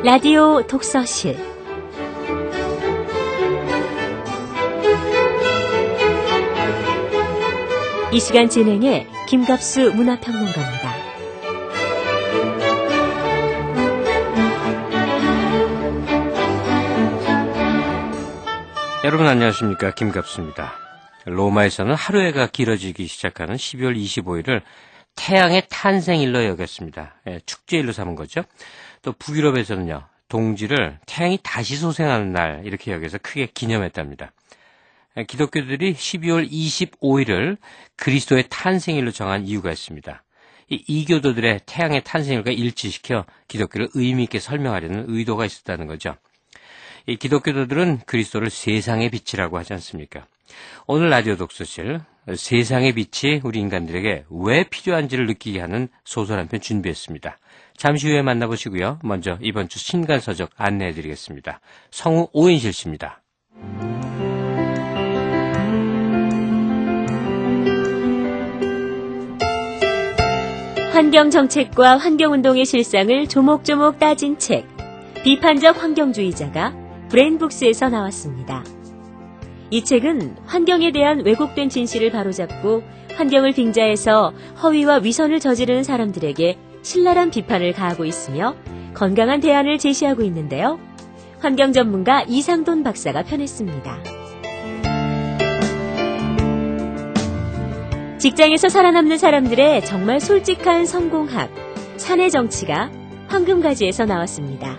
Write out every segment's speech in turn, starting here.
라디오 독서실 이 시간 진행의 김갑수 문화평론가입니다. 여러분 안녕하십니까, 김갑수입니다. 로마에서는 하루해가 길어지기 시작하는 12월 25일을 태양의 탄생일로 여겼습니다. 축제일로 삼은 거죠. 또 북유럽에서는요, 동지를 태양이 다시 소생하는 날 이렇게 여겨서 크게 기념했답니다. 기독교들이 12월 25일을 그리스도의 탄생일로 정한 이유가 있습니다. 이 이교도들의 태양의 탄생일과 일치시켜 기독교를 의미 있게 설명하려는 의도가 있었다는 거죠. 이 기독교도들은 그리스도를 세상의 빛이라고 하지 않습니까? 오늘 라디오 독서실, 세상의 빛이 우리 인간들에게 왜 필요한지를 느끼게 하는 소설 한 편 준비했습니다. 잠시 후에 만나보시고요. 먼저 이번 주 신간서적 안내해드리겠습니다. 성우 오인실 씨입니다. 환경정책과 환경운동의 실상을 조목조목 따진 책, 비판적 환경주의자가 브레인북스에서 나왔습니다. 이 책은 환경에 대한 왜곡된 진실을 바로잡고 환경을 빙자해서 허위와 위선을 저지르는 사람들에게 신랄한 비판을 가하고 있으며 건강한 대안을 제시하고 있는데요. 환경 전문가 이상돈 박사가 펴냈습니다. 직장에서 살아남는 사람들의 정말 솔직한 성공학, 사내 정치가 황금가지에서 나왔습니다.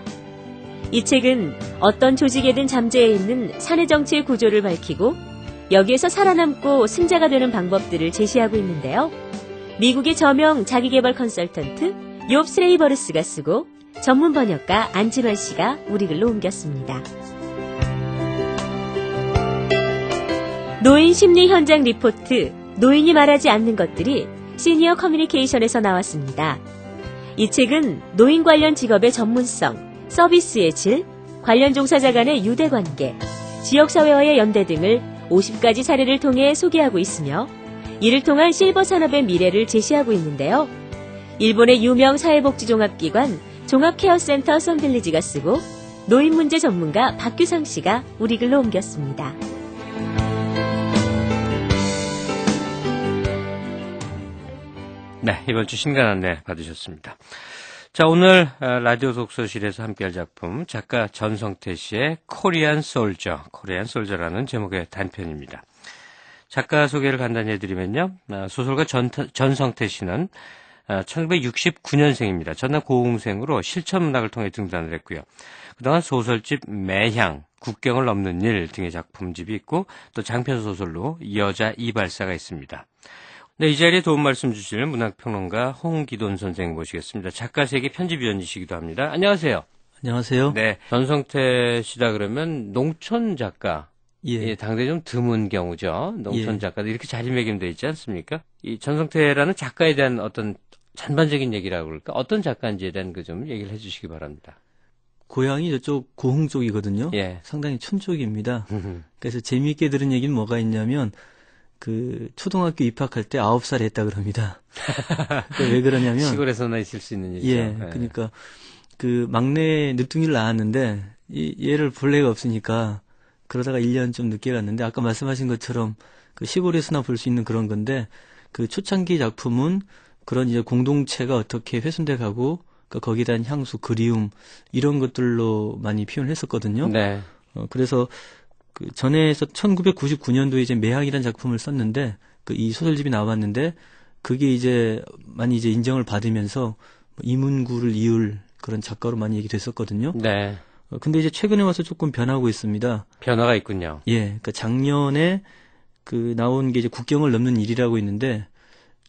이 책은 어떤 조직에든 잠재해 있는 사내 정치의 구조를 밝히고 여기에서 살아남고 승자가 되는 방법들을 제시하고 있는데요. 미국의 저명 자기개발 컨설턴트 욥 스레이버르스가 쓰고 전문 번역가 안진원 씨가 우리 글로 옮겼습니다. 노인 심리 현장 리포트, 노인이 말하지 않는 것들이 시니어 커뮤니케이션에서 나왔습니다. 이 책은 노인 관련 직업의 전문성, 서비스의 질, 관련 종사자 간의 유대관계, 지역사회와의 연대 등을 50가지 사례를 통해 소개하고 있으며 이를 통한 실버 산업의 미래를 제시하고 있는데요. 일본의 유명 사회복지종합기관 종합케어센터 선빌리지가 쓰고 노인 문제 전문가 박규상 씨가 우리 글로 옮겼습니다. 네, 이번 주 신간 안내 받으셨습니다. 자, 오늘 라디오 독서실에서 함께할 작품, 작가 전성태 씨의 코리안 솔저, 코리안 솔저라는 제목의 단편입니다. 작가 소개를 간단히 해드리면요, 소설가 전성태 씨는 1969년생입니다. 전남 고흥생으로 실천문학을 통해 등단을 했고요. 그동안 소설집 매향, 국경을 넘는 일 등의 작품집이 있고 또 장편소설로 여자 이발사가 있습니다. 네, 이 자리에 도움 말씀 주실 문학평론가 홍기돈 선생님 모시겠습니다. 작가세계 편집위원이시기도 합니다. 안녕하세요. 안녕하세요. 네, 전성태 씨다 그러면 농촌 작가. 예, 당대 좀 드문 경우죠. 농촌 작가들 이렇게 자리매김되어 있지 않습니까? 이 전성태라는 작가에 대한 어떤 전반적인 얘기라고 그럴까? 어떤 작가인지에 대한 그 좀 얘기를 해주시기 바랍니다. 고향이 저쪽 고흥 쪽이거든요. 예. 상당히 촌 쪽입니다. 그래서 재미있게 들은 얘기는 뭐가 있냐면 초등학교 입학할 때 9살 했다 그럽니다. 왜 그러냐면 시골에서나 있을 수 있는 일이죠. 예, 그러니까 막내 늦둥이를 낳았는데 얘를 볼 애가 없으니까 그러다가 1년 좀 늦게 갔는데 아까 말씀하신 것처럼 시골에서나 볼 수 있는 그런 건데 초창기 작품은 그런 이제 공동체가 어떻게 훼손돼 가고 거기에 대한 향수, 그리움 이런 것들로 많이 표현을 했었거든요. 네. 그래서 전에서 1999년도에 이제 매향이라는 작품을 썼는데 이 소설집이 나왔는데 그게 이제 많이 이제 인정을 받으면서 이문구를 이을 그런 작가로 많이 얘기됐었거든요. 네. 근데 이제 최근에 와서 조금 변하고 있습니다. 변화가 있군요. 예. 그러니까 작년에 나온 게 이제 국경을 넘는 일이라고 있는데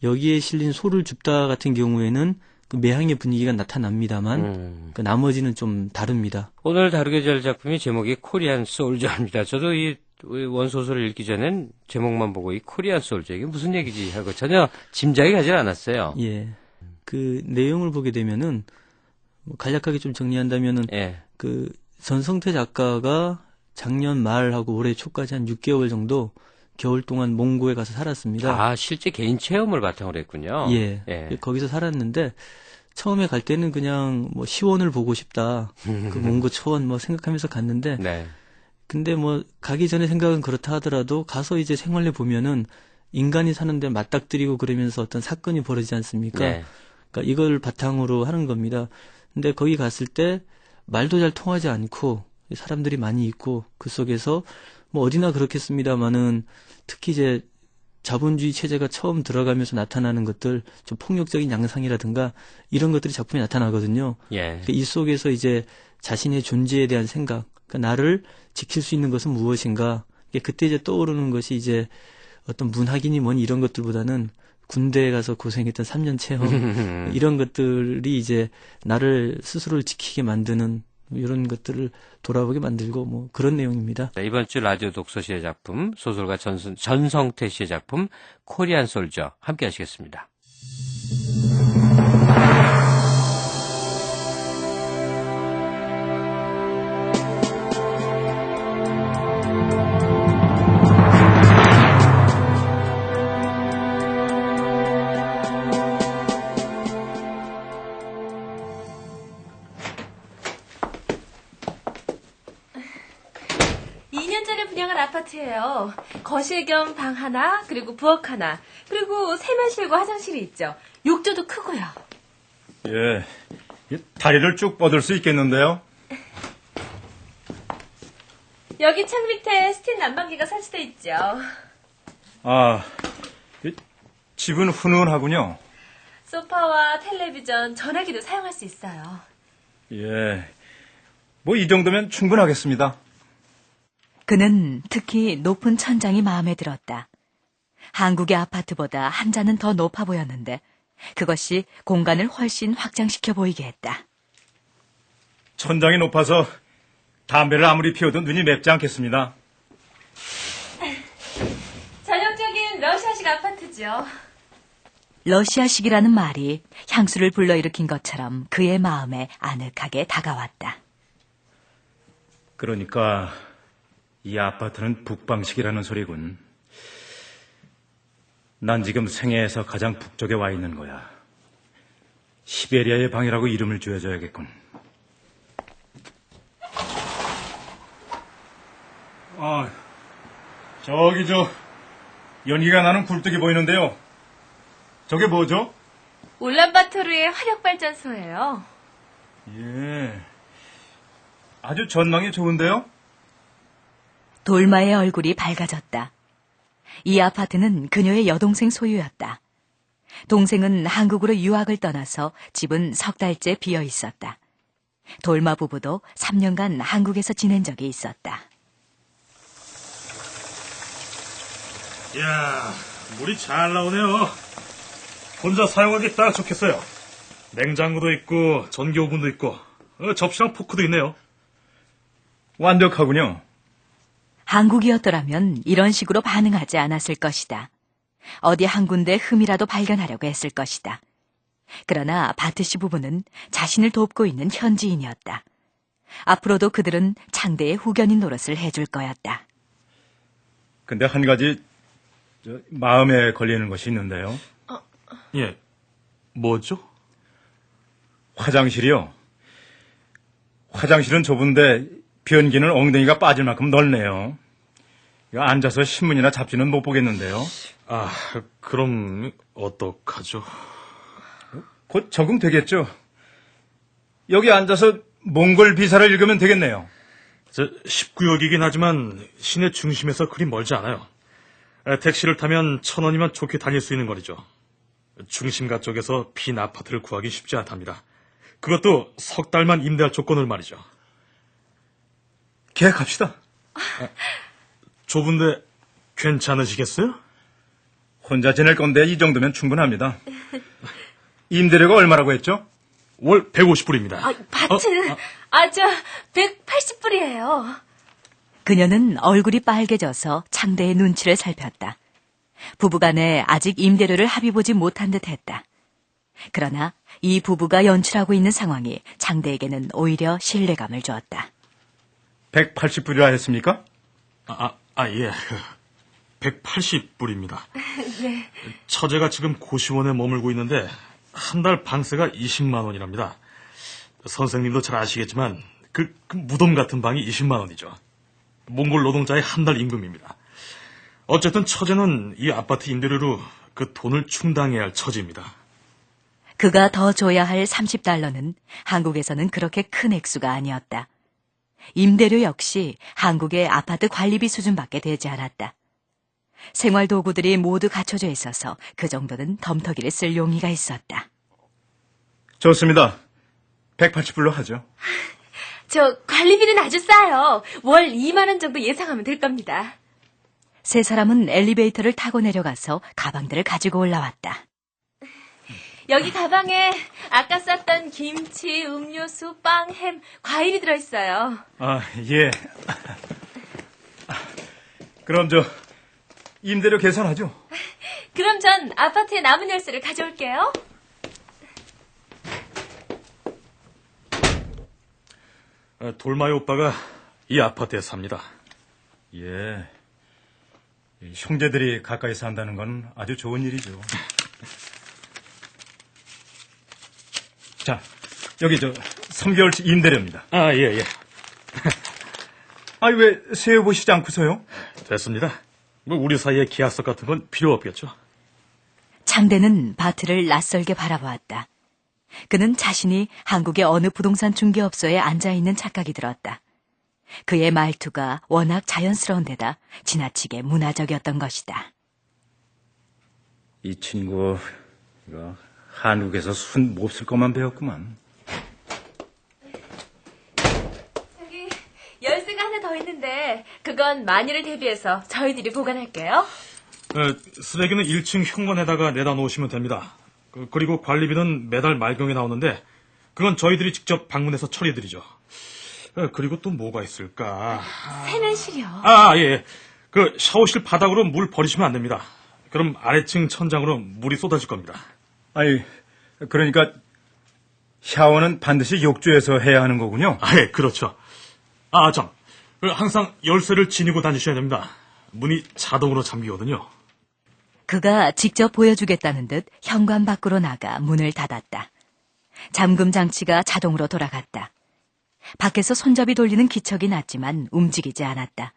여기에 실린 소를 줍다 같은 경우에는 매향의 분위기가 나타납니다만 나머지는 좀 다릅니다. 오늘 다루게 될 작품이 제목이 코리안 솔저입니다. 저도 이 원소설을 읽기 전엔 제목만 보고 이 코리안 솔저 이게 무슨 얘기지 하고 전혀 짐작이 가지 않았어요. 예. 내용을 보게 되면은 간략하게 좀 정리한다면은 예. 전성태 작가가 작년 말하고 올해 초까지 한 6개월 정도 겨울 동안 몽고에 가서 살았습니다. 아, 실제 개인 체험을 바탕으로 했군요. 예. 거기서 살았는데 처음에 갈 때는 그냥 뭐 시원을 보고 싶다. 그 몽고 초원 뭐 생각하면서 갔는데 네. 근데 뭐 가기 전에 생각은 그렇다 하더라도 가서 이제 생활해 보면은 인간이 사는데 맞닥뜨리고 그러면서 어떤 사건이 벌어지지 않습니까? 네. 그러니까 이걸 바탕으로 하는 겁니다. 근데 거기 갔을 때 말도 잘 통하지 않고 사람들이 많이 있고 그 속에서 뭐 어디나 그렇겠습니다만은 특히 이제 자본주의 체제가 처음 들어가면서 나타나는 것들 좀 폭력적인 양상이라든가 이런 것들이 작품에 나타나거든요. 예. 그러니까 이 속에서 이제 자신의 존재에 대한 생각, 그러니까 나를 지킬 수 있는 것은 무엇인가. 그때 이제 떠오르는 것이 이제 어떤 문학이니 뭐니 이런 것들보다는 군대에 가서 고생했던 3년 체험 이런 것들이 이제 나를 스스로를 지키게 만드는 이런 것들을 돌아보게 만들고 뭐 그런 내용입니다. 자, 이번 주 라디오 독서시의 작품 소설가 전성태 씨의 작품 코리안 솔저 함께 하시겠습니다. 2년 전에 분양한 아파트예요. 거실 겸 방 하나, 그리고 부엌 하나, 그리고 세면실과 화장실이 있죠. 욕조도 크고요. 예, 다리를 쭉 뻗을 수 있겠는데요? 여기 창 밑에 스팀 난방기가 설치돼 있죠. 아, 집은 훈훈하군요. 소파와 텔레비전, 전화기도 사용할 수 있어요. 예, 뭐 이 정도면 충분하겠습니다. 그는 특히 높은 천장이 마음에 들었다. 한국의 아파트보다 한 자는 더 높아 보였는데 그것이 공간을 훨씬 확장시켜 보이게 했다. 천장이 높아서 담배를 아무리 피워도 눈이 맵지 않겠습니다. 전형적인 러시아식 아파트죠. 러시아식이라는 말이 향수를 불러일으킨 것처럼 그의 마음에 아늑하게 다가왔다. 그러니까 이 아파트는 북방식이라는 소리군. 난 지금 생애에서 가장 북쪽에 와 있는 거야. 시베리아의 방이라고 이름을 지어줘야겠군. 저기 연기가 나는 굴뚝이 보이는데요. 저게 뭐죠? 울란바토르의 화력발전소예요. 예, 아주 전망이 좋은데요? 돌마의 얼굴이 밝아졌다. 이 아파트는 그녀의 여동생 소유였다. 동생은 한국으로 유학을 떠나서 집은 석 달째 비어 있었다. 돌마 부부도 3년간 한국에서 지낸 적이 있었다. 이야, 물이 잘 나오네요. 혼자 사용하기 딱 좋겠어요. 냉장고도 있고 전기 오븐도 있고 접시랑 포크도 있네요. 완벽하군요. 한국이었더라면 이런 식으로 반응하지 않았을 것이다. 어디 한 군데 흠이라도 발견하려고 했을 것이다. 그러나 바트 씨 부부는 자신을 돕고 있는 현지인이었다. 앞으로도 그들은 창대의 후견인 노릇을 해줄 거였다. 근데 한 가지 마음에 걸리는 것이 있는데요. 예, 뭐죠? 화장실이요. 화장실은 좁은데 변기는 엉덩이가 빠질 만큼 넓네요. 이거 앉아서 신문이나 잡지는 못 보겠는데요. 아, 그럼 어떡하죠? 곧 적응되겠죠. 여기 앉아서 몽골 비사를 읽으면 되겠네요. 19역이긴 하지만 시내 중심에서 그리 멀지 않아요. 택시를 타면 1,000원이면 좋게 다닐 수 있는 거리죠. 중심가 쪽에서 빈 아파트를 구하기 쉽지 않답니다. 그것도 석 달만 임대할 조건을 말이죠. 계약합시다. 좁은데 괜찮으시겠어요? 혼자 지낼 건데 이 정도면 충분합니다. 임대료가 얼마라고 했죠? 월 150불입니다. 바트는, 180불이에요. 그녀는 얼굴이 빨개져서 창대의 눈치를 살폈다. 부부간에 아직 임대료를 합의보지 못한 듯 했다. 그러나 이 부부가 연출하고 있는 상황이 창대에게는 오히려 신뢰감을 주었다. 180불이라 했습니까? 예. 180불입니다. 네. 처제가 지금 고시원에 머물고 있는데 한 달 방세가 20만 원이랍니다. 선생님도 잘 아시겠지만 그 무덤 같은 방이 20만 원이죠. 몽골 노동자의 한 달 임금입니다. 어쨌든 처제는 이 아파트 임대료로 그 돈을 충당해야 할 처지입니다. 그가 더 줘야 할 30달러는 한국에서는 그렇게 큰 액수가 아니었다. 임대료 역시 한국의 아파트 관리비 수준밖에 되지 않았다. 생활 도구들이 모두 갖춰져 있어서 그 정도는 덤터기를 쓸 용의가 있었다. 좋습니다. 180불로 하죠. 저 관리비는 아주 싸요. 월 2만 원 정도 예상하면 될 겁니다. 세 사람은 엘리베이터를 타고 내려가서 가방들을 가지고 올라왔다. 여기 가방에 아까 쌌던 김치, 음료수, 빵, 햄, 과일이 들어있어요. 아, 예. 그럼 임대료 계산하죠? 그럼 전 아파트에 남은 열쇠를 가져올게요. 돌마이 오빠가 이 아파트에 삽니다. 예. 이 형제들이 가까이 산다는 건 아주 좋은 일이죠. 자, 여기 3개월치 임대료입니다. 아, 예. 아니, 왜 세어보시지 않고서요? 됐습니다. 우리 사이에 계약서 같은 건 필요 없겠죠. 창대는 바트를 낯설게 바라보았다. 그는 자신이 한국의 어느 부동산 중개업소에 앉아있는 착각이 들었다. 그의 말투가 워낙 자연스러운 데다 지나치게 문화적이었던 것이다. 이 친구, 이거 한국에서 순 몹쓸 것만 배웠구만. 여기 열쇠가 하나 더 있는데 그건 만일을 대비해서 저희들이 보관할게요. 쓰레기는 1층 현관에다가 내다 놓으시면 됩니다. 그리고 관리비는 매달 말경에 나오는데 그건 저희들이 직접 방문해서 처리해드리죠. 그리고 또 뭐가 있을까? 세면실이요. 예. 그 샤워실 바닥으로 물 버리시면 안 됩니다. 그럼 아래층 천장으로 물이 쏟아질 겁니다. 아니, 그러니까 샤워는 반드시 욕조에서 해야 하는 거군요. 예, 그렇죠. 항상 열쇠를 지니고 다니셔야 됩니다. 문이 자동으로 잠기거든요. 그가 직접 보여주겠다는 듯 현관 밖으로 나가 문을 닫았다. 잠금 장치가 자동으로 돌아갔다. 밖에서 손잡이 돌리는 기척이 났지만 움직이지 않았다.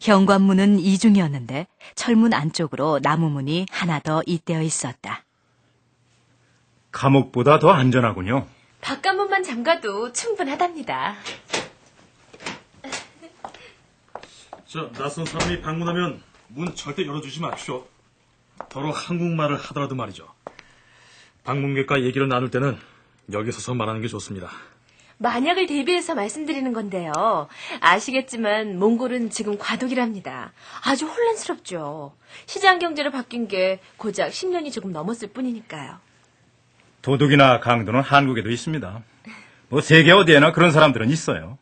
현관문은 이중이었는데 철문 안쪽으로 나무 문이 하나 더 잇대어 있었다. 감옥보다 더 안전하군요. 바깥문만 잠가도 충분하답니다. 낯선 사람이 방문하면 문 절대 열어주지 마십시오. 더러 한국말을 하더라도 말이죠. 방문객과 얘기를 나눌 때는 여기 서서 말하는 게 좋습니다. 만약을 대비해서 말씀드리는 건데요. 아시겠지만 몽골은 지금 과도기랍니다. 아주 혼란스럽죠. 시장 경제로 바뀐 게 고작 10년이 조금 넘었을 뿐이니까요. 도둑이나 강도는 한국에도 있습니다. 뭐 세계 어디에나 그런 사람들은 있어요.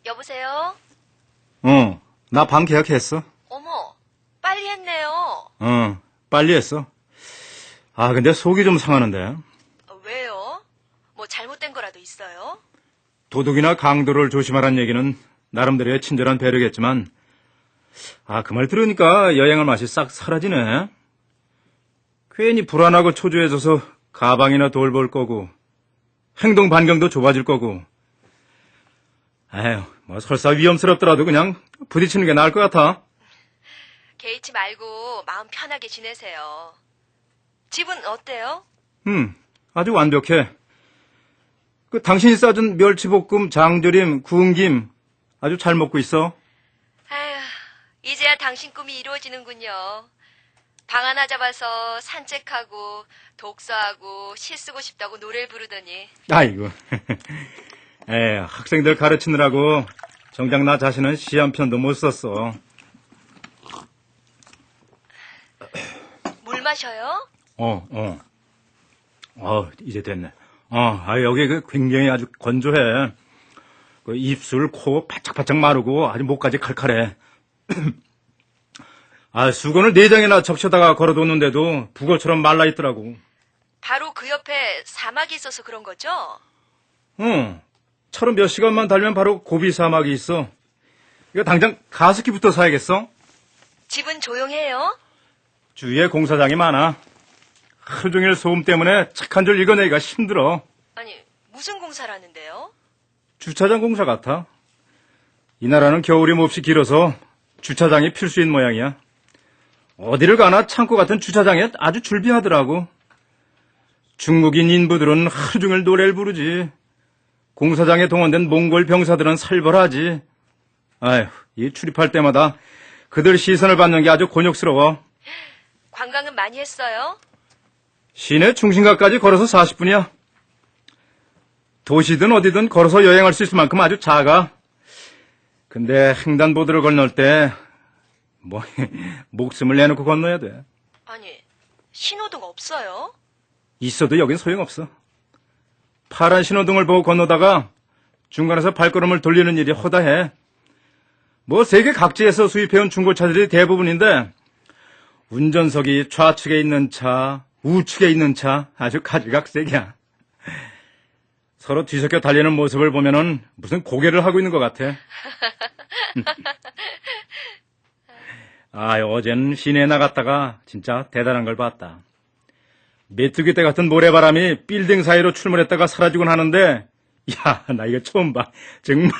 여보세요? 응, 나 방 계약했어. 어머, 빨리 했네요. 응, 빨리 했어. 아, 근데 속이 좀 상하는데. 왜요? 뭐 잘못된 거라도 있어요? 도둑이나 강도를 조심하란 얘기는 나름대로의 친절한 배려겠지만, 그 말 들으니까 여행할 맛이 싹 사라지네. 괜히 불안하고 초조해져서 가방이나 돌볼 거고, 행동 반경도 좁아질 거고. 뭐 설사 위험스럽더라도 그냥 부딪히는 게 나을 것 같아. 개의치 말고 마음 편하게 지내세요. 집은 어때요? 아주 완벽해. 당신이 싸준 멸치볶음, 장조림, 구운 김 아주 잘 먹고 있어. 아휴, 이제야 당신 꿈이 이루어지는군요. 방 하나 잡아서 산책하고 독서하고 시 쓰고 싶다고 노래를 부르더니. 아이고. 학생들 가르치느라고 정작 나 자신은 시 한 편도 못 썼어. 물 마셔요? 이제 됐네. 여기 굉장히 아주 건조해. 입술, 코 바짝바짝 마르고 아주 목까지 칼칼해. 수건을 4장이나 적셔다가 걸어뒀는데도 북어처럼 말라있더라고. 바로 그 옆에 사막이 있어서 그런 거죠? 응. 차로 몇 시간만 달면 바로 고비 사막이 있어. 이거 당장 가습기부터 사야겠어. 집은 조용해요? 주위에 공사장이 많아. 하루 종일 소음 때문에 책 한 줄 읽어내기가 힘들어. 아니, 무슨 공사를 하는데요? 주차장 공사 같아. 이 나라는 겨울이 몹시 길어서 주차장이 필수인 모양이야. 어디를 가나 창고 같은 주차장에 아주 줄비하더라고. 중국인 인부들은 하루 종일 노래를 부르지. 공사장에 동원된 몽골 병사들은 살벌하지. 아휴, 이 출입할 때마다 그들 시선을 받는 게 아주 곤욕스러워. 관광은 많이 했어요? 시내 중심가까지 걸어서 40분이야. 도시든 어디든 걸어서 여행할 수 있을 만큼 아주 작아. 근데 횡단보도를 건널 때 목숨을 내놓고 건너야 돼. 아니, 신호등 없어요? 있어도 여긴 소용없어. 파란 신호등을 보고 건너다가 중간에서 발걸음을 돌리는 일이 허다해. 세계 각지에서 수입해온 중고차들이 대부분인데 운전석이 좌측에 있는 차, 우측에 있는 차 아주 가지각색이야. 서로 뒤섞여 달리는 모습을 보면은 무슨 고개를 하고 있는 것 같아. 어제는 시내에 나갔다가 진짜 대단한 걸 봤다. 메뚜기 떼 같은 모래바람이 빌딩 사이로 출몰했다가 사라지곤 하는데, 야, 나 이거 처음 봐. 정말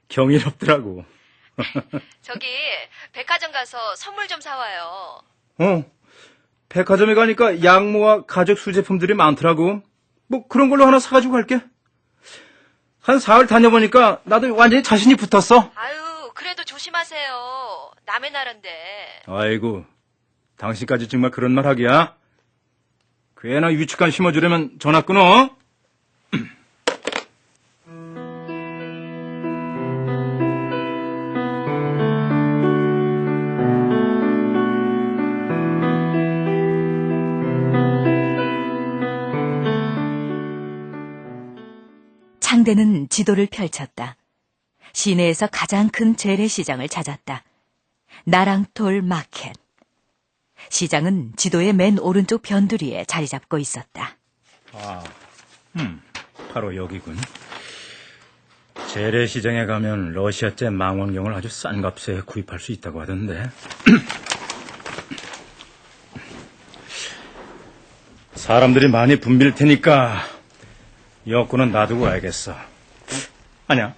경이롭더라고. 저기, 백화점 가서 선물 좀 사와요. 백화점에 가니까 양모와 가죽 수제품들이 많더라고. 그런 걸로 하나 사가지고 갈게. 한 사흘 다녀보니까 나도 완전히 자신이 붙었어. 아유, 그래도 조심하세요. 남의 나라인데. 아이고, 당신까지 정말 그런 말 하기야? 괜한 위축감 심어주려면 전화 끊어. 창대는 지도를 펼쳤다. 시내에서 가장 큰 재래시장을 찾았다. 나랑톨 마켓. 시장은 지도의 맨 오른쪽 변두리에 자리 잡고 있었다. 바로 여기군. 재래시장에 가면 러시아제 망원경을 아주 싼 값에 구입할 수 있다고 하던데. 사람들이 많이 붐빌 테니까 여권은 놔두고 가야겠어. 아니야,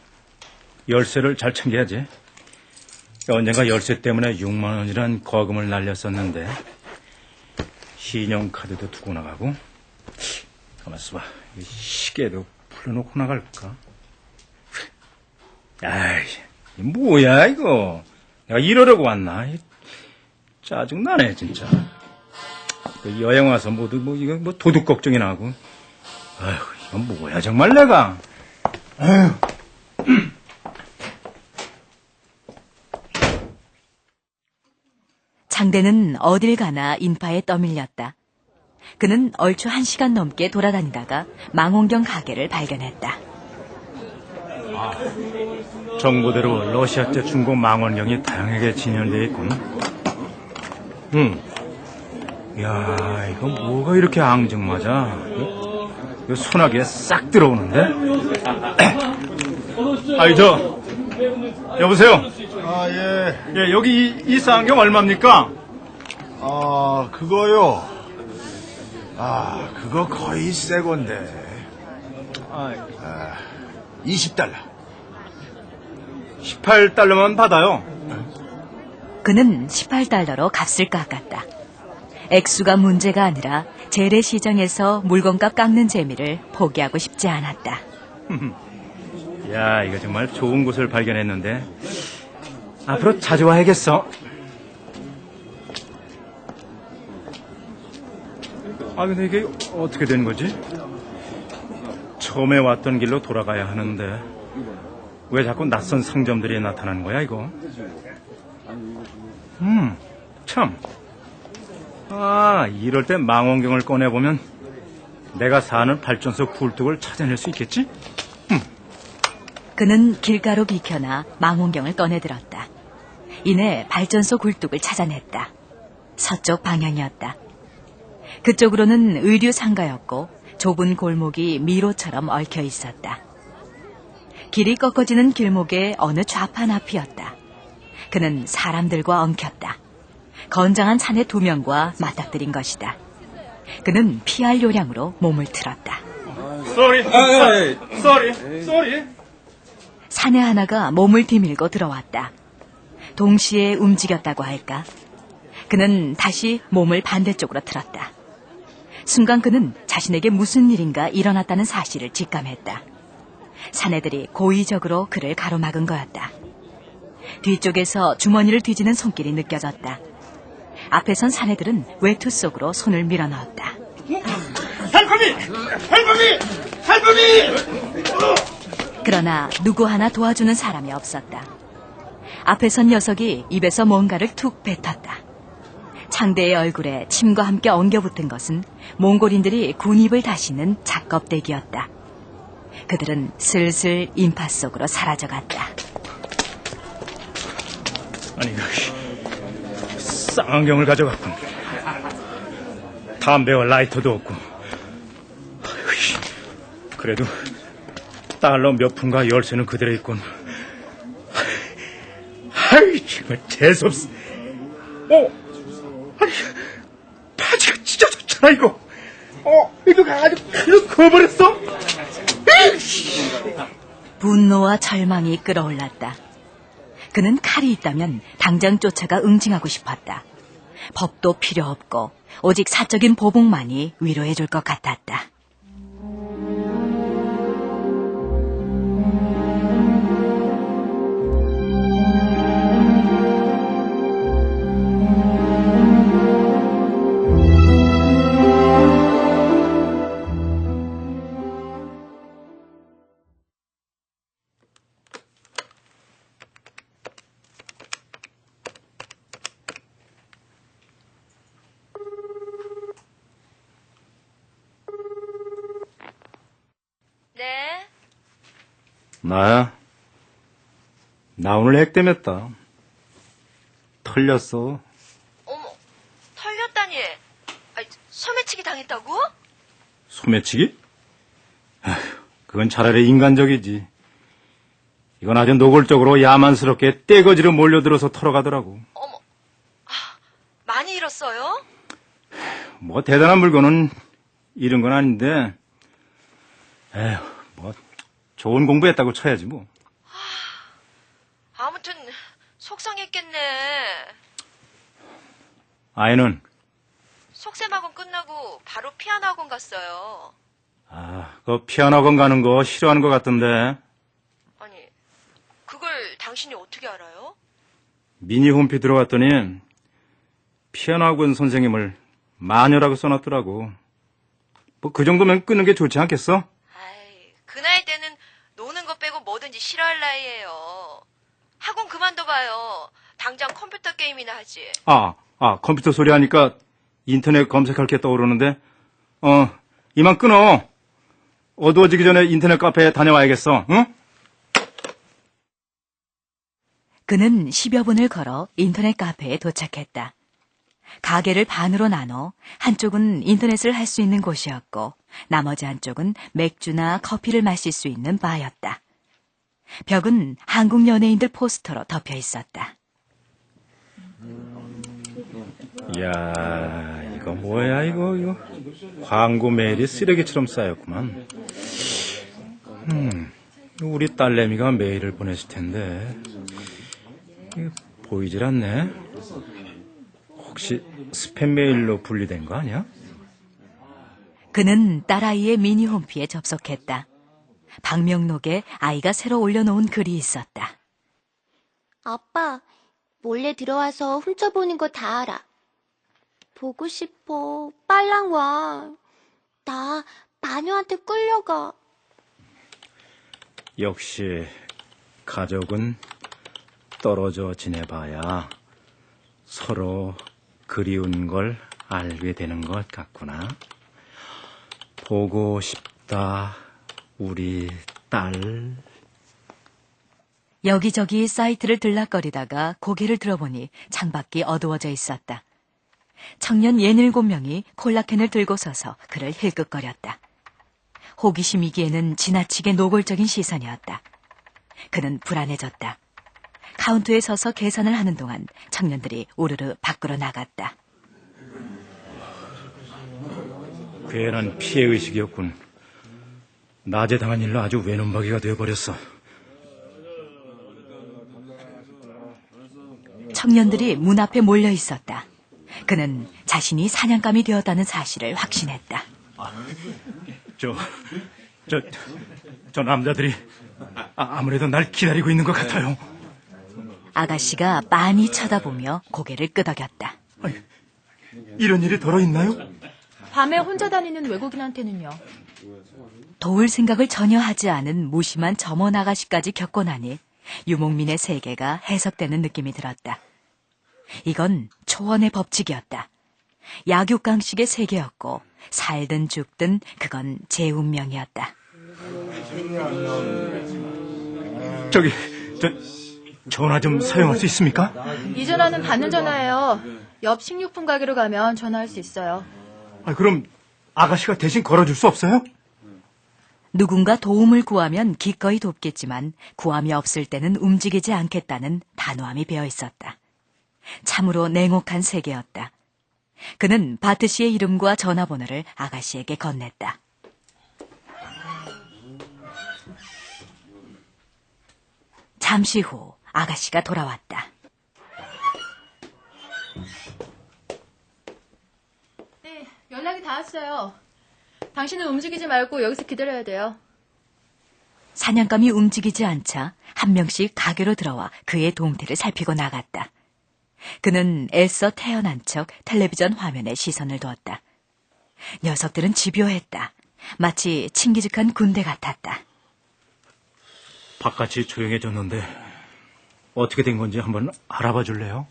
열쇠를 잘 챙겨야지. 언젠가 열쇠 때문에 6만 원이란 거금을 날렸었는데 신용카드도 두고 나가고. 가만 있어봐, 시계도 풀어놓고 나갈까? 아이, 뭐야 이거. 내가 이러려고 왔나? 짜증나네 진짜. 여행 와서 모두 이거 도둑 걱정이나 하고. 아휴, 이건 뭐야 정말 내가. 아휴. 창대는 어딜 가나 인파에 떠밀렸다. 그는 얼추 1시간 넘게 돌아다니다가 망원경 가게를 발견했다. 정보대로 러시아제 중고 망원경이 다양하게 진열되어 있군. 야, 이거 뭐가 이렇게 앙증맞아? 이거 소나기에 싹 들어오는데? 여보세요? 예, 여기 이 쌍경 얼마입니까? 그거요. 그거 거의 새 건데. 20달러. 18달러만 받아요. 그는 18달러로 값을 깎았다. 액수가 문제가 아니라 재래시장에서 물건값 깎는 재미를 포기하고 싶지 않았다. 야, 이거 정말 좋은 곳을 발견했는데 앞으로 자주 와야겠어. 근데 이게 어떻게 된 거지? 처음에 왔던 길로 돌아가야 하는데 왜 자꾸 낯선 상점들이 나타나는 거야 이거? 참. 이럴 때 망원경을 꺼내보면 내가 사는 발전소 굴뚝을 찾아낼 수 있겠지? 그는 길가로 비켜나 망원경을 꺼내들었다. 이내 발전소 굴뚝을 찾아냈다. 서쪽 방향이었다. 그쪽으로는 의류 상가였고 좁은 골목이 미로처럼 얽혀 있었다. 길이 꺾어지는 길목의 어느 좌판 앞이었다. 그는 사람들과 엉켰다. 건장한 사내 2명과 맞닥뜨린 것이다. 그는 피할 요량으로 몸을 틀었다. 쏘리. 사내 하나가 몸을 디밀고 들어왔다. 동시에 움직였다고 할까? 그는 다시 몸을 반대쪽으로 틀었다. 순간 그는 자신에게 무슨 일인가 일어났다는 사실을 직감했다. 사내들이 고의적으로 그를 가로막은 거였다. 뒤쪽에서 주머니를 뒤지는 손길이 느껴졌다. 앞에 선 사내들은 외투 속으로 손을 밀어넣었다. 할멈이! 그러나 누구 하나 도와주는 사람이 없었다. 앞에 선 녀석이 입에서 뭔가를 툭 뱉었다. 상대의 얼굴에 침과 함께 엉겨붙은 것은 몽골인들이 군입을 다시는 작껍데기였다. 그들은 슬슬 인파 속으로 사라져갔다. 아니, 쌍안경을 가져갔군. 담배와 라이터도 없고. 그래도 달러 몇 푼과 열쇠는 그대로 있군. 아이, 정말 재수없어. 아니, 바지가 찢어졌잖아, 이거. 이거 아주 칼로 그어버렸어. 분노와 절망이 끌어올랐다. 그는 칼이 있다면 당장 쫓아가 응징하고 싶었다. 법도 필요 없고 오직 사적인 보복만이 위로해줄 것 같았다. 네. 나야. 나 오늘 액땜했다. 털렸어. 어머, 털렸다니. 소매치기 당했다고? 소매치기? 아휴, 그건 차라리 인간적이지. 이건 아주 노골적으로 야만스럽게 떼거지로 몰려들어서 털어가더라고. 어머, 많이 잃었어요? 뭐 대단한 물건은 잃은 건 아닌데, 에휴, 뭐 좋은 공부했다고 쳐야지 뭐. 아무튼 속상했겠네. 아이는? 속셈학원 끝나고 바로 피아노 학원 갔어요. 그 피아노 학원 가는 거 싫어하는 것 같던데. 아니, 그걸 당신이 어떻게 알아요? 미니 홈피 들어갔더니 피아노 학원 선생님을 마녀라고 써놨더라고. 뭐 그 정도면 끊는 게 좋지 않겠어? 그 나이 때는 노는 거 빼고 뭐든지 싫어할 나이예요. 학원 그만둬봐요. 당장 컴퓨터 게임이나 하지. 컴퓨터 소리 하니까 인터넷 검색할 게 떠오르는데, 이만 끊어. 어두워지기 전에 인터넷 카페에 다녀와야겠어, 응? 그는 10여 분을 걸어 인터넷 카페에 도착했다. 가게를 반으로 나눠 한쪽은 인터넷을 할 수 있는 곳이었고 나머지 한쪽은 맥주나 커피를 마실 수 있는 바였다. 벽은 한국 연예인들 포스터로 덮여 있었다. 이야, 이거 뭐야, 이거. 광고 메일이 쓰레기처럼 쌓였구만. 우리 딸내미가 메일을 보냈을 텐데. 이거 보이질 않네. 혹시 스팸 메일로 분리된 거 아니야? 그는 딸아이의 미니 홈피에 접속했다. 방명록에 아이가 새로 올려놓은 글이 있었다. 아빠, 몰래 들어와서 훔쳐보는 거 다 알아. 보고 싶어. 빨랑 와. 나 마녀한테 끌려가. 역시 가족은 떨어져 지내봐야 서로 그리운 걸 알게 되는 것 같구나. 보고 싶다, 우리 딸. 여기저기 사이트를 들락거리다가 고개를 들어보니 창밖이 어두워져 있었다. 청년 67명이 콜라캔을 들고 서서 그를 힐끗거렸다. 호기심이기에는 지나치게 노골적인 시선이었다. 그는 불안해졌다. 카운터에 서서 계산을 하는 동안 청년들이 우르르 밖으로 나갔다. 괜한 피해의식이었군. 낮에 당한 일로 아주 외눈박이가 되어버렸어. 청년들이 문 앞에 몰려 있었다. 그는 자신이 사냥감이 되었다는 사실을 확신했다. 저 남자들이 아무래도 날 기다리고 있는 것 같아요. 아가씨가 빤히 쳐다보며 고개를 끄덕였다. 아니, 이런 일이 덜어 있나요? 밤에 혼자 다니는 외국인한테는요. 도울 생각을 전혀 하지 않은 무심한 점원 아가씨까지 겪고 나니 유목민의 세계가 해석되는 느낌이 들었다. 이건 초원의 법칙이었다. 약육강식의 세계였고 살든 죽든 그건 제 운명이었다. 전화 좀 사용할 수 있습니까? 이 전화는 받는 전화예요. 옆 식료품 가게로 가면 전화할 수 있어요. 그럼 아가씨가 대신 걸어줄 수 없어요? 누군가 도움을 구하면 기꺼이 돕겠지만 구함이 없을 때는 움직이지 않겠다는 단호함이 배어 있었다. 참으로 냉혹한 세계였다. 그는 바트 씨의 이름과 전화번호를 아가씨에게 건넸다. 잠시 후 아가씨가 돌아왔다. 네, 연락이 닿았어요. 당신은 움직이지 말고 여기서 기다려야 돼요. 사냥감이 움직이지 않자 한 명씩 가게로 들어와 그의 동태를 살피고 나갔다. 그는 애써 태어난 척 텔레비전 화면에 시선을 두었다. 녀석들은 집요했다. 마치 친기직한 군대 같았다. 바깥이 조용해졌는데 어떻게 된 건지 한번 알아봐 줄래요?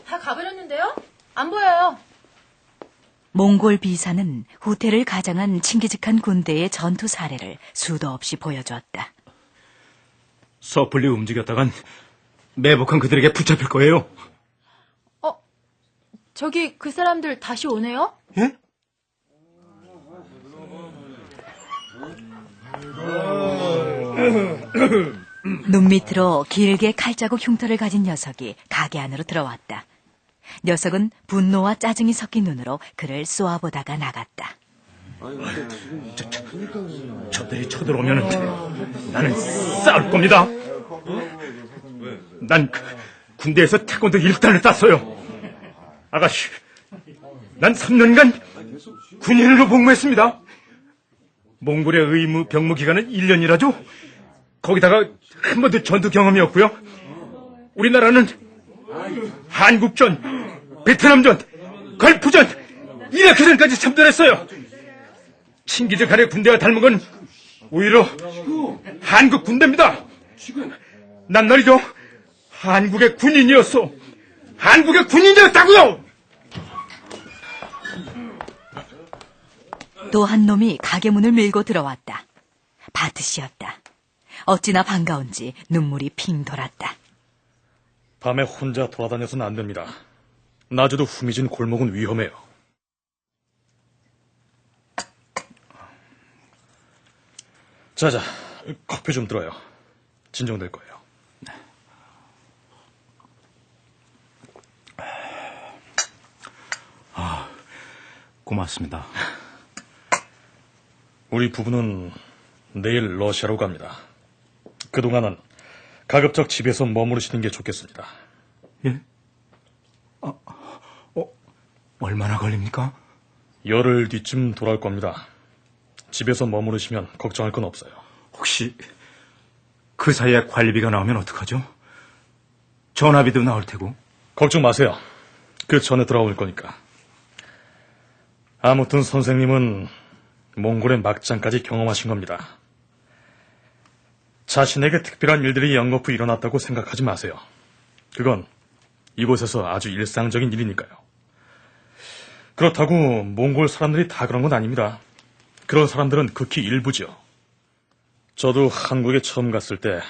다 가버렸는데요? 안 보여요. 몽골 비사는 후퇴를 가장한 친기직한 군대의 전투 사례를 수도 없이 보여주었다. 섣불리 움직였다간 매복한 그들에게 붙잡힐 거예요. 저기 그 사람들 다시 오네요? 예? 눈 밑으로 길게 칼자국 흉터를 가진 녀석이 가게 안으로 들어왔다. 녀석은 분노와 짜증이 섞인 눈으로 그를 쏘아보다가 나갔다. 저들이 쳐들어오면 나는 싸울 겁니다. 난 군대에서 태권도 1단을 땄어요. 아가씨, 난 3년간 군인으로 복무했습니다. 몽골의 의무 병무 기간은 1년이라죠? 거기다가 한 번도 전투 경험이 없고요. 우리나라는 한국전, 베트남전, 걸프전, 이라크전까지 참전했어요. 친기직한의 군대와 닮은 건 오히려 한국 군대입니다. 난 말이죠, 한국의 군인이었어. 한국의 군인이었다고요! 또 한 놈이 가게 문을 밀고 들어왔다. 바트 씨였다. 어찌나 반가운지 눈물이 핑 돌았다. 밤에 혼자 돌아다녀서는 안 됩니다. 낮에도 후미진 골목은 위험해요. 자자, 커피 좀 들어요. 진정될 거예요. 고맙습니다. 우리 부부는 내일 러시아로 갑니다. 그동안은 가급적 집에서 머무르시는 게 좋겠습니다. 예? 얼마나 걸립니까? 열흘 뒤쯤 돌아올 겁니다. 집에서 머무르시면 걱정할 건 없어요. 혹시 그 사이에 관리비가 나오면 어떡하죠? 전화비도 나올 테고. 걱정 마세요. 그 전에 돌아올 거니까. 아무튼 선생님은 몽골의 막장까지 경험하신 겁니다. 자신에게 특별한 일들이 연거푸 일어났다고 생각하지 마세요. 그건 이곳에서 아주 일상적인 일이니까요. 그렇다고 몽골 사람들이 다 그런 건 아닙니다. 그런 사람들은 극히 일부죠. 저도 한국에 처음 갔을 때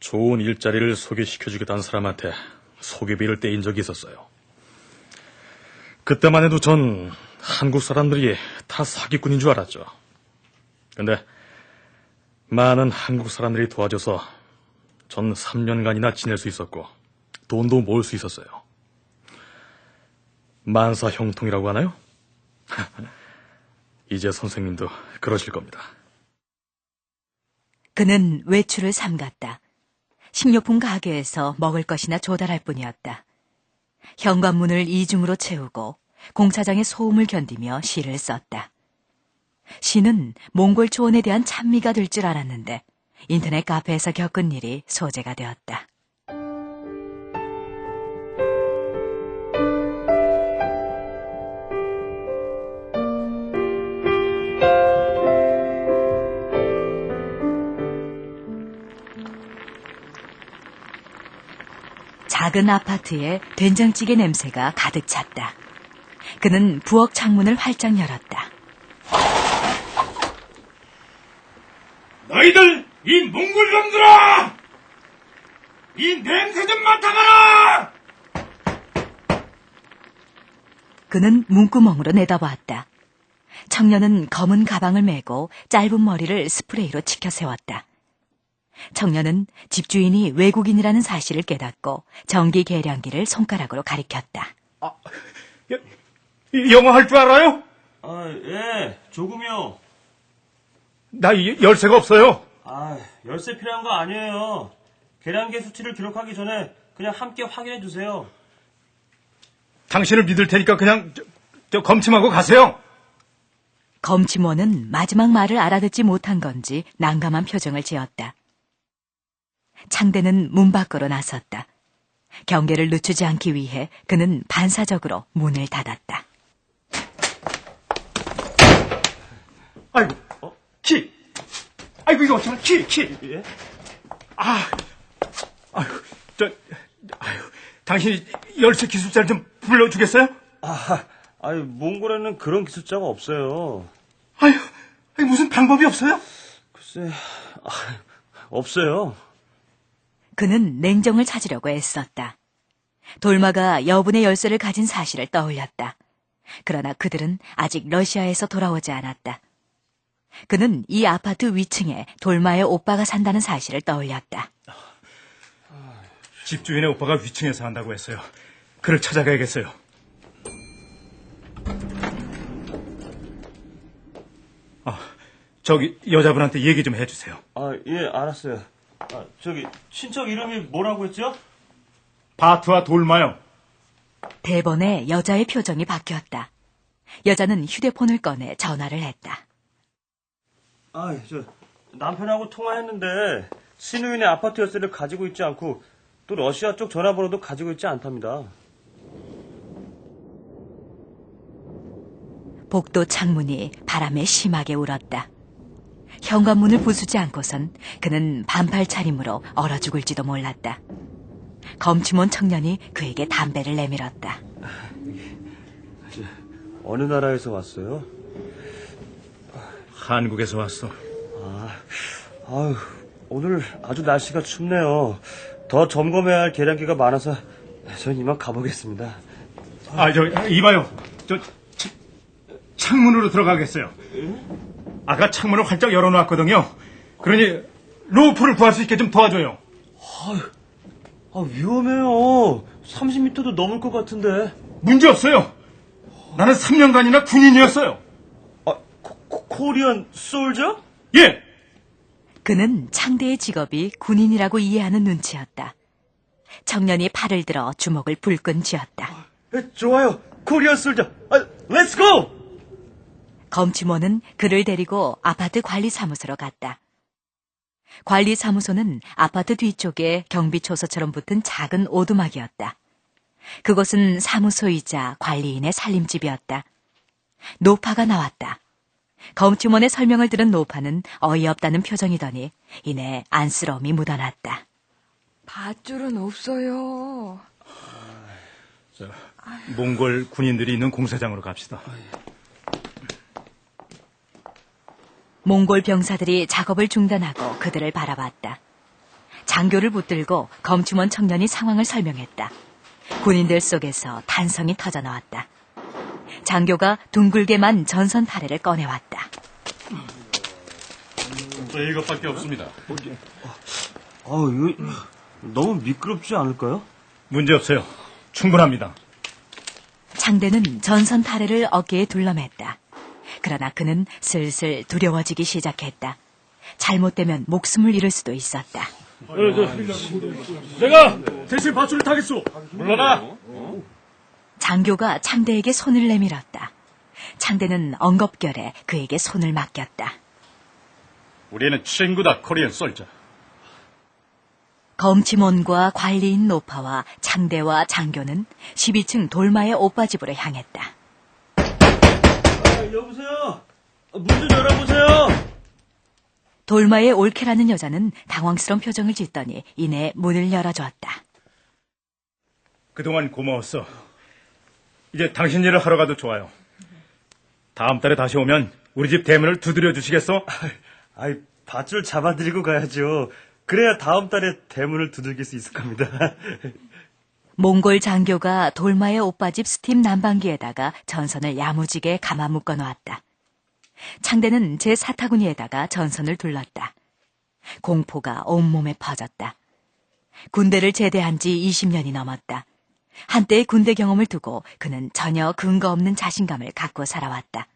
좋은 일자리를 소개시켜주겠다는 사람한테 소개비를 떼인 적이 있었어요. 그때만 해도 전 한국 사람들이 다 사기꾼인 줄 알았죠. 근데 많은 한국 사람들이 도와줘서 전 3년간이나 지낼 수 있었고 돈도 모을 수 있었어요. 만사형통이라고 하나요? 이제 선생님도 그러실 겁니다. 그는 외출을 삼갔다. 식료품 가게에서 먹을 것이나 조달할 뿐이었다. 현관문을 이중으로 채우고 공사장의 소음을 견디며 시를 썼다. 시는 몽골 초원에 대한 찬미가 될 줄 알았는데 인터넷 카페에서 겪은 일이 소재가 되었다. 작은 아파트에 된장찌개 냄새가 가득 찼다. 그는 부엌 창문을 활짝 열었다. 너희들 이 몽골 놈들아! 이 냄새 좀 맡아봐라! 그는 문구멍으로 내다보았다. 청년은 검은 가방을 메고 짧은 머리를 스프레이로 치켜 세웠다. 청년은 집주인이 외국인이라는 사실을 깨닫고 전기 계량기를 손가락으로 가리켰다. 영어 할 줄 알아요? 예, 조금이요. 나 열쇠가 없어요. 열쇠 필요한 거 아니에요. 계량기 수치를 기록하기 전에 그냥 함께 확인해 주세요. 당신을 믿을 테니까 그냥 검침하고 가세요. 검침원은 마지막 말을 알아듣지 못한 건지 난감한 표정을 지었다. 창대는 문 밖으로 나섰다. 경계를 늦추지 않기 위해 그는 반사적으로 문을 닫았다. 아이고, 키! 아이고, 이거 어쩌면 키! 예? 당신이 열쇠 기술자를 좀 불러주겠어요? 몽골에는 그런 기술자가 없어요. 무슨 방법이 없어요? 글쎄, 없어요. 그는 냉정을 찾으려고 애썼다. 돌마가 여분의 열쇠를 가진 사실을 떠올렸다. 그러나 그들은 아직 러시아에서 돌아오지 않았다. 그는 이 아파트 위층에 돌마의 오빠가 산다는 사실을 떠올렸다. 집주인의 오빠가 위층에서 한다고 했어요. 그를 찾아가야겠어요. 저기 여자분한테 얘기 좀 해주세요. 예, 알았어요. 친척 이름이 뭐라고 했죠? 바트와 돌마요. 대번에 여자의 표정이 바뀌었다. 여자는 휴대폰을 꺼내 전화를 했다. 남편하고 통화했는데 신우인의 아파트 열쇠를 가지고 있지 않고 또 러시아 쪽 전화번호도 가지고 있지 않답니다. 복도 창문이 바람에 심하게 울었다. 현관문을 부수지 않고선 그는 반팔 차림으로 얼어 죽을지도 몰랐다. 검침원 청년이 그에게 담배를 내밀었다. 어느 나라에서 왔어요? 한국에서 왔어. 오늘 아주 날씨가 춥네요. 더 점검해야 할 계량기가 많아서 전 이만 가보겠습니다. 이봐요. 창문으로 들어가겠어요. 아까 창문을 활짝 열어놓았거든요. 그러니 로프를 구할 수 있게 좀 도와줘요. 위험해요. 30m도 넘을 것 같은데. 문제 없어요. 나는 3년간이나 군인이었어요. 코리안 솔저? 예. 그는 창대의 직업이 군인이라고 이해하는 눈치였다. 청년이 팔을 들어 주먹을 불끈 쥐었다. 좋아요. 코리안 솔저. 렛츠 고! 검침원은 그를 데리고 아파트 관리사무소로 갔다. 관리사무소는 아파트 뒤쪽에 경비초소처럼 붙은 작은 오두막이었다. 그곳은 사무소이자 관리인의 살림집이었다. 노파가 나왔다. 검침원의 설명을 들은 노파는 어이없다는 표정이더니 이내 안쓰러움이 묻어났다. 밧줄은 없어요. 몽골 군인들이 있는 공사장으로 갑시다. 몽골 병사들이 작업을 중단하고 그들을 바라봤다. 장교를 붙들고 검춤원 청년이 상황을 설명했다. 군인들 속에서 탄성이 터져 나왔다. 장교가 둥글게만 전선 타래를 꺼내왔다. 이것밖에 없습니다. 이거 너무 미끄럽지 않을까요? 문제 없어요. 충분합니다. 창대는 전선 타래를 어깨에 둘러맸다. 그러나 그는 슬슬 두려워지기 시작했다. 잘못되면 목숨을 잃을 수도 있었다. 내가 대신 밧줄을 타겠소. 물러나. 장교가 창대에게 손을 내밀었다. 창대는 엉겁결에 그에게 손을 맡겼다. 우리는 친구다, 코리안 솔저. 검침원과 관리인 노파와 창대와 장교는 12층 돌마의 오빠 집으로 향했다. 여보세요? 문 좀 열어보세요. 돌마의 올케라는 여자는 당황스러운 표정을 짓더니 이내 문을 열어주었다. 그동안 고마웠어. 이제 당신 일을 하러 가도 좋아요. 다음 달에 다시 오면 우리 집 대문을 두드려 주시겠어? 밧줄 잡아드리고 가야죠. 그래야 다음 달에 대문을 두들길 수 있을 겁니다. 몽골 장교가 돌마의 오빠 집 스팀 난방기에다가 전선을 야무지게 감아 묶어 놓았다. 창대는 제 사타구니에다가 전선을 둘렀다. 공포가 온몸에 퍼졌다. 군대를 제대한 지 20년이 넘었다. 한때의 군대 경험을 두고 그는 전혀 근거 없는 자신감을 갖고 살아왔다.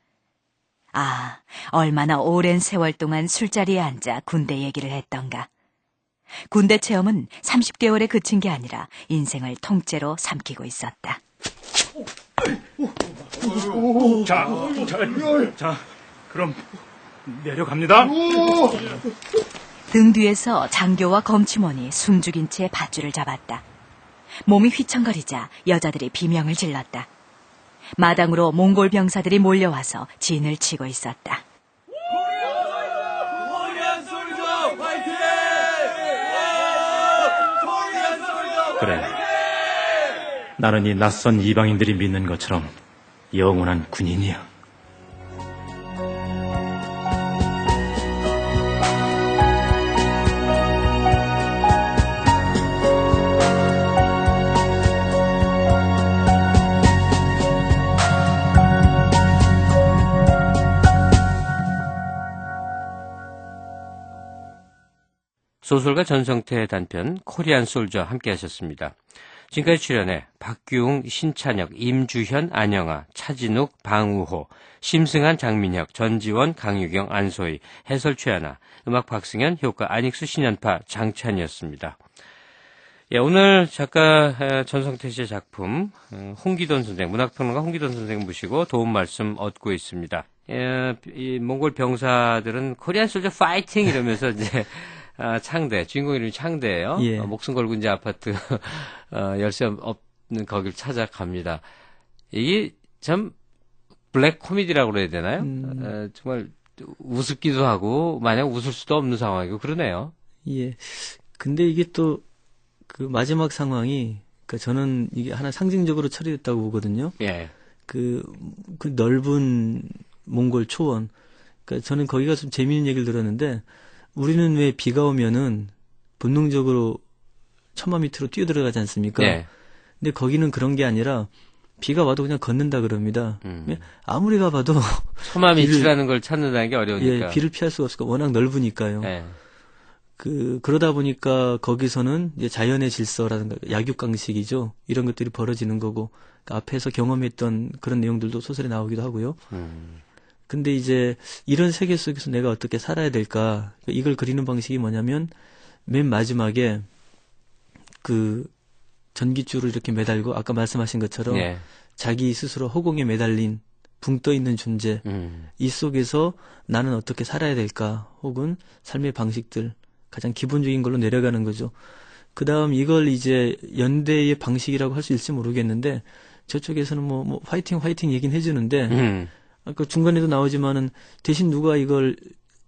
얼마나 오랜 세월 동안 술자리에 앉아 군대 얘기를 했던가. 군대 체험은 30개월에 그친 게 아니라 인생을 통째로 삼키고 있었다. 자, 그럼 내려갑니다. 등 뒤에서 장교와 검침원이 숨죽인 채 밧줄을 잡았다. 몸이 휘청거리자 여자들이 비명을 질렀다. 마당으로 몽골 병사들이 몰려와서 진을 치고 있었다. 그래. 나는 이 낯선 이방인들이 믿는 것처럼 영원한 군인이야. 소설가 전성태의 단편 코리안 솔저 함께 하셨습니다. 지금까지 출연해 박규웅, 신찬혁, 임주현, 안영아, 차진욱, 방우호, 심승한, 장민혁, 전지원, 강유경, 안소희, 해설 최하나, 음악 박승현, 효과 안익수, 신연파, 장찬이었습니다. 오늘 작가 전성태 씨의 작품 홍기돈 선생, 문학평론가 홍기돈 선생 모시고 도움 말씀 얻고 있습니다. 이 몽골 병사들은 코리안 솔저 파이팅 이러면서 이제 창대, 주인공 이름이 창대예요. 예. 목숨 걸고 이제 아파트 열쇠 없는 거길 찾아갑니다. 이게 참 블랙 코미디라고 그래야 되나요? 정말 우습기도 하고 마냥 웃을 수도 없는 상황이고 그러네요. 예. 근데 이게 또 그 마지막 상황이 저는 이게 하나 상징적으로 처리됐다고 보거든요. 예. 그 넓은 몽골 초원. 그러니까 저는 거기가 좀 재미있는 얘기를 들었는데 우리는 왜 비가 오면은 본능적으로 천마 밑으로 뛰어들어가지 않습니까? 네. 근데 거기는 그런 게 아니라 비가 와도 그냥 걷는다 그럽니다. 아무리 가봐도 천마 밑이라는 걸 찾는다는 게 어려우니까. 예, 비를 피할 수가 없을까 워낙 넓으니까요. 네. 그러다 보니까 거기서는 이제 자연의 질서라든가 약육강식이죠. 이런 것들이 벌어지는 거고 그러니까 앞에서 경험했던 그런 내용들도 소설에 나오기도 하고요. 근데 이제 이런 세계 속에서 내가 어떻게 살아야 될까? 이걸 그리는 방식이 뭐냐면 맨 마지막에 그 전깃줄을 이렇게 매달고 아까 말씀하신 것처럼 네. 자기 스스로 허공에 매달린 붕 떠 있는 존재 이 속에서 나는 어떻게 살아야 될까? 혹은 삶의 방식들 가장 기본적인 걸로 내려가는 거죠. 그 다음 이걸 이제 연대의 방식이라고 할 수 있을지 모르겠는데 저쪽에서는 뭐 화이팅 얘기는 해주는데 아까 중간에도 나오지만은 대신 누가 이걸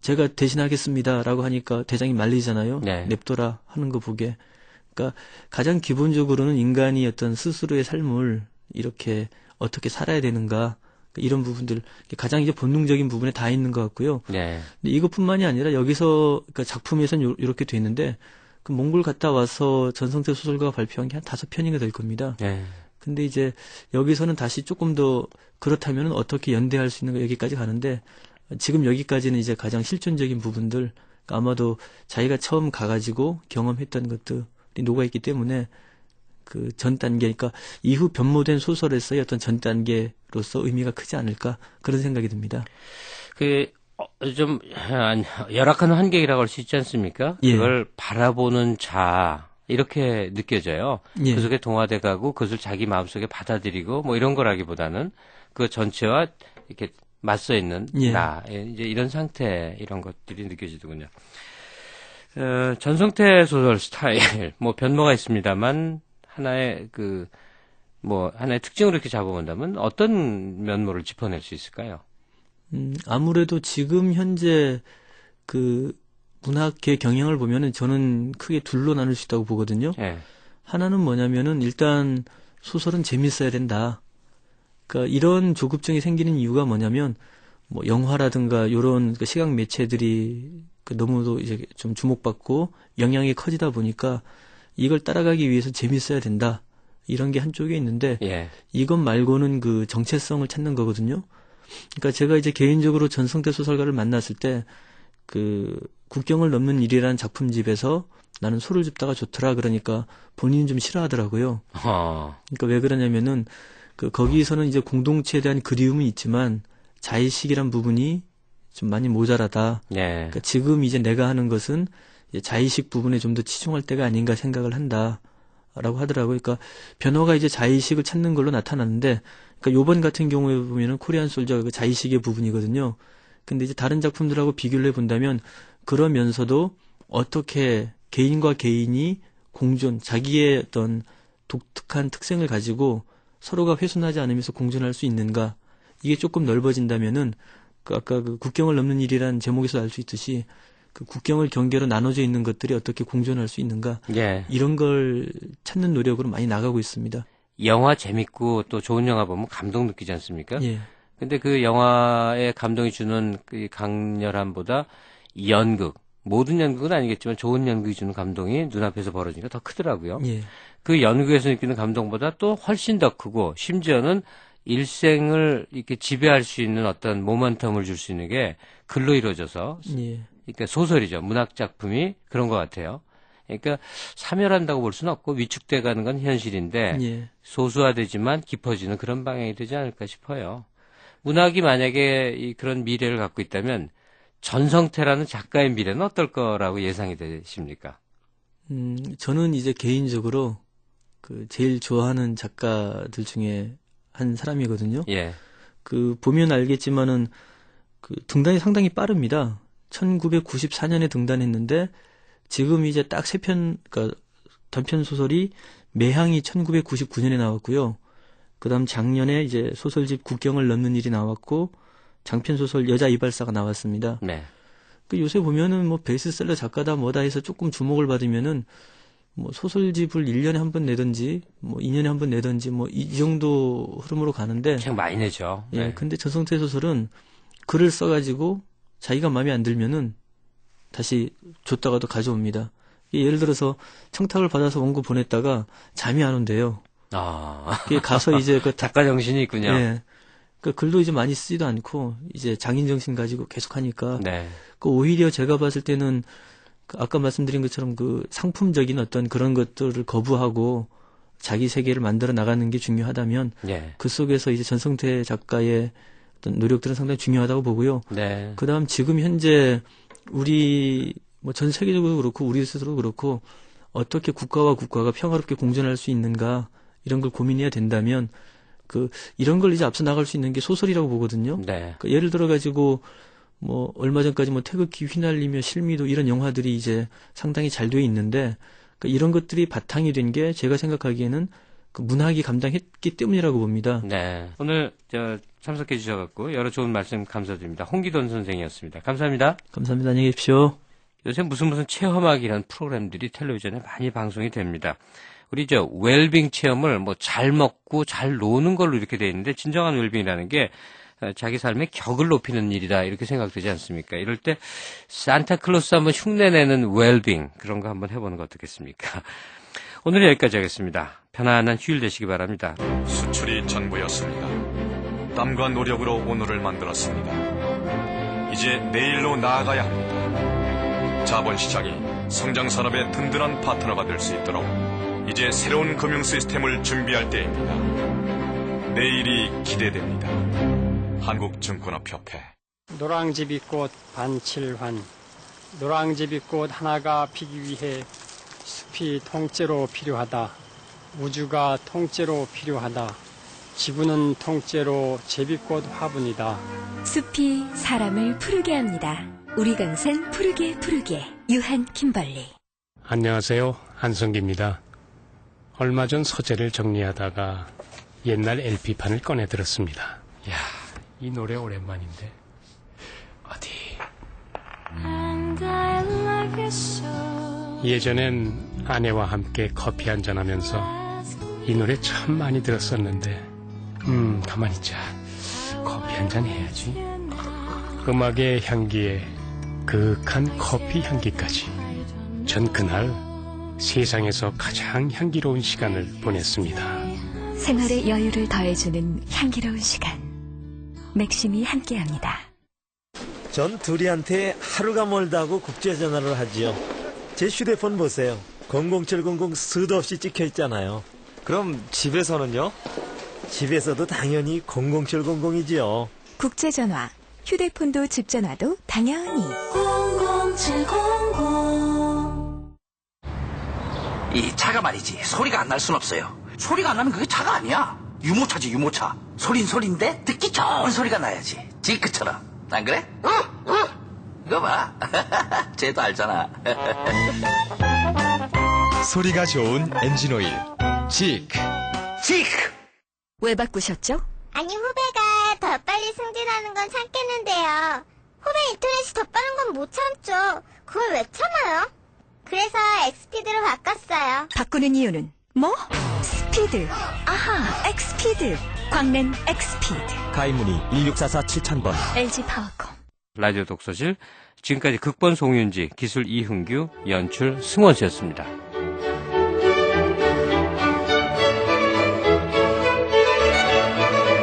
제가 대신하겠습니다라고 하니까 대장이 말리잖아요. 네. 냅둬라 하는 거 보게. 그러니까 가장 기본적으로는 인간이 어떤 스스로의 삶을 이렇게 어떻게 살아야 되는가 이런 부분들 가장 이제 본능적인 부분에 다 있는 것 같고요. 네. 근데 이것뿐만이 아니라 여기서 그러니까 작품에서는 이렇게 돼 있는데 그 몽골 갔다 와서 전성태 소설가가 발표한 게 한 5편인가 될 겁니다. 네. 근데 이제 여기서는 다시 조금 더 그렇다면 어떻게 연대할 수 있는가 여기까지 가는데 지금 여기까지는 이제 가장 실존적인 부분들 그러니까 아마도 자기가 처음 가가지고 경험했던 것들이 녹아있기 때문에 그 전 단계, 그러니까 이후 변모된 소설에서의 어떤 전 단계로서 의미가 크지 않을까 그런 생각이 듭니다. 좀 열악한 환경이라고 할 수 있지 않습니까? 예. 그걸 바라보는 자 이렇게 느껴져요. 예. 그 속에 동화돼 가고 그것을 자기 마음속에 받아들이고 뭐 이런 거라기보다는 그 전체와 이렇게 맞서 있는 예. 나 이제 이런 상태 이런 것들이 느껴지더군요. 전성태 소설 스타일 뭐 변모가 있습니다만 하나의 하나의 특징으로 이렇게 잡아본다면 어떤 면모를 짚어낼 수 있을까요? 아무래도 지금 현재 그 문학계 경향을 보면은 저는 크게 둘로 나눌 수 있다고 보거든요. 예. 하나는 뭐냐면은 일단 소설은 재밌어야 된다. 그러니까 이런 조급증이 생기는 이유가 뭐냐면 뭐 영화라든가 이런 그 시각 매체들이 너무도 이제 좀 주목받고 영향이 커지다 보니까 이걸 따라가기 위해서 재밌어야 된다. 이런 게 한쪽에 있는데 예. 이것 말고는 그 정체성을 찾는 거거든요. 그러니까 제가 이제 개인적으로 전성태 소설가를 만났을 때 그 국경을 넘는 일이라는 작품집에서 나는 소를 줍다가 좋더라 그러니까 본인은 좀 싫어하더라고요. 그러니까 왜 그러냐면은 거기서는 이제 공동체에 대한 그리움은 있지만 자의식이란 부분이 좀 많이 모자라다. 네. 그러니까 지금 이제 내가 하는 것은 이제 자의식 부분에 좀 더 치중할 때가 아닌가 생각을 한다라고 하더라고요. 그러니까 변호가 이제 자의식을 찾는 걸로 나타났는데, 그러니까 요번 같은 경우에 보면은 코리안 솔저가 그 자의식의 부분이거든요. 근데 이제 다른 작품들하고 비교를 해본다면 그러면서도 어떻게 개인과 개인이 공존, 자기의 어떤 독특한 특성을 가지고 서로가 훼손하지 않으면서 공존할 수 있는가, 이게 조금 넓어진다면은 아까 그 국경을 넘는 일이라는 제목에서 알 수 있듯이 그 국경을 경계로 나눠져 있는 것들이 어떻게 공존할 수 있는가, 예. 이런 걸 찾는 노력으로 많이 나가고 있습니다. 영화 재밌고 또 좋은 영화 보면 감동 느끼지 않습니까? 예. 근데 그 영화의 감동이 주는 그 강렬함보다 연극, 모든 연극은 아니겠지만 좋은 연극이 주는 감동이 눈앞에서 벌어지니까 더 크더라고요. 예. 그 연극에서 느끼는 감동보다 또 훨씬 더 크고, 심지어는 일생을 이렇게 지배할 수 있는 어떤 모멘텀을 줄 수 있는 게 글로 이루어져서, 예. 그러니까 소설이죠. 문학 작품이 그런 것 같아요. 그러니까 사멸한다고 볼 수는 없고 위축돼 가는 건 현실인데 예. 소수화되지만 깊어지는 그런 방향이 되지 않을까 싶어요. 문학이 만약에 그런 미래를 갖고 있다면 전성태라는 작가의 미래는 어떨 거라고 예상이 되십니까? 저는 이제 개인적으로 제일 좋아하는 작가들 중에 한 사람이거든요. 예. 보면 알겠지만은 등단이 상당히 빠릅니다. 1994년에 등단했는데 지금 이제 딱 3편, 그러니까 단편 소설이 매향이 1999년에 나왔고요. 그다음 작년에 이제 소설집 국경을 넘는 일이 나왔고 장편 소설 여자 이발사가 나왔습니다. 네. 요새 보면은 뭐 베스트셀러 작가다 뭐다 해서 조금 주목을 받으면은 뭐 소설집을 1년에 한 번 내든지 뭐 2년에 한 번 내든지 뭐 이 정도 흐름으로 가는데 그냥 많이 내죠. 예, 네. 근데 전성태 소설은 글을 써가지고 자기가 마음에 안 들면은 다시 줬다가도 가져옵니다. 예를 들어서 청탁을 받아서 원고 보냈다가 잠이 안 온대요. 그게 가서 이제 작가 정신이 있군요. 예. 글도 이제 많이 쓰지도 않고 이제 장인 정신 가지고 계속 하니까 네. 오히려 제가 봤을 때는 아까 말씀드린 것처럼 상품적인 어떤 그런 것들을 거부하고 자기 세계를 만들어 나가는 게 중요하다면 예. 그 속에서 이제 전성태 작가의 어떤 노력들은 상당히 중요하다고 보고요. 네. 그다음 지금 현재 우리 뭐 전 세계적으로 그렇고 우리 스스로 그렇고 어떻게 국가와 국가가 평화롭게 공존할 수 있는가, 이런 걸 고민해야 된다면 이런 걸 이제 앞서 나갈 수 있는 게 소설이라고 보거든요. 네. 예를 들어 가지고 뭐 얼마 전까지 뭐 태극기 휘날리며 실미도 이런 영화들이 이제 상당히 잘 돼 있는데 이런 것들이 바탕이 된 게 제가 생각하기에는 문학이 감당했기 때문이라고 봅니다. 네. 오늘 참석해 주셔갖고 여러 좋은 말씀 감사드립니다. 홍기돈 선생이었습니다. 감사합니다. 감사합니다. 안녕히 계십시오. 요새 무슨 체험학이라는 프로그램들이 텔레비전에 많이 방송이 됩니다. 우리 웰빙 체험을 잘 먹고 잘 노는 걸로 이렇게 돼 있는데, 진정한 웰빙이라는 게 자기 삶의 격을 높이는 일이다, 이렇게 생각되지 않습니까? 이럴 때 산타클로스 한번 흉내내는 웰빙, 그런 거 한번 해보는 거 어떻겠습니까? 오늘 여기까지 하겠습니다. 편안한 휴일 되시기 바랍니다. 수출이 전부였습니다. 땀과 노력으로 오늘을 만들었습니다. 이제 내일로 나아가야 합니다. 자본시장이 성장산업의 든든한 파트너가 될 수 있도록 이제 새로운 금융 시스템을 준비할 때입니다. 내일이 기대됩니다. 한국증권업협회. 노랑제비꽃 반칠환. 노랑제비꽃 하나가 피기 위해 숲이 통째로 필요하다. 우주가 통째로 필요하다. 지구는 통째로 제비꽃 화분이다. 숲이 사람을 푸르게 합니다. 우리 강산 푸르게 푸르게. 유한 킴벌리. 안녕하세요. 한성기입니다. 얼마 전 서재를 정리하다가 옛날 LP판을 꺼내 들었습니다. 이야, 이 노래 오랜만인데. 어디? 예전엔 아내와 함께 커피 한잔하면서 이 노래 참 많이 들었었는데, 가만히 있자. 커피 한잔 해야지. 음악의 향기에 그윽한 커피 향기까지. 전 그날 세상에서 가장 향기로운 시간을 보냈습니다. 생활의 여유를 더해주는 향기로운 시간. 맥심이 함께합니다. 전 둘이한테 하루가 멀다고 국제전화를 하지요. 제 휴대폰 보세요. 00700 수도 없이 찍혀 있잖아요. 그럼 집에서는요? 집에서도 당연히 00700이지요. 국제전화. 휴대폰도 집전화도 당연히 00700. 이 차가 말이지 소리가 안 날 순 없어요. 소리가 안 나면 그게 차가 아니야. 유모차지 유모차. 소린 소린데 듣기 좋은 소리가 나야지. 지크처럼. 안 그래? 이거 봐. 쟤도 알잖아. 소리가 좋은 엔진오일 지크. 왜 바꾸셨죠? 아니, 후배가 더 빨리 승진하는 건 참겠는데요. 후배 인터넷이 더 빠른 건 못 참죠. 그걸 왜 참아요? 그래서 엑스피드로 바꿨어요. 바꾸는 이유는 뭐? 스피드. 아하, 엑스피드. 광랜 엑스피드. 가입 문의 1644-7000번. LG 파워컴. 라디오 독서실, 지금까지 극본 송윤지, 기술 이흥규, 연출 승원 씨였습니다.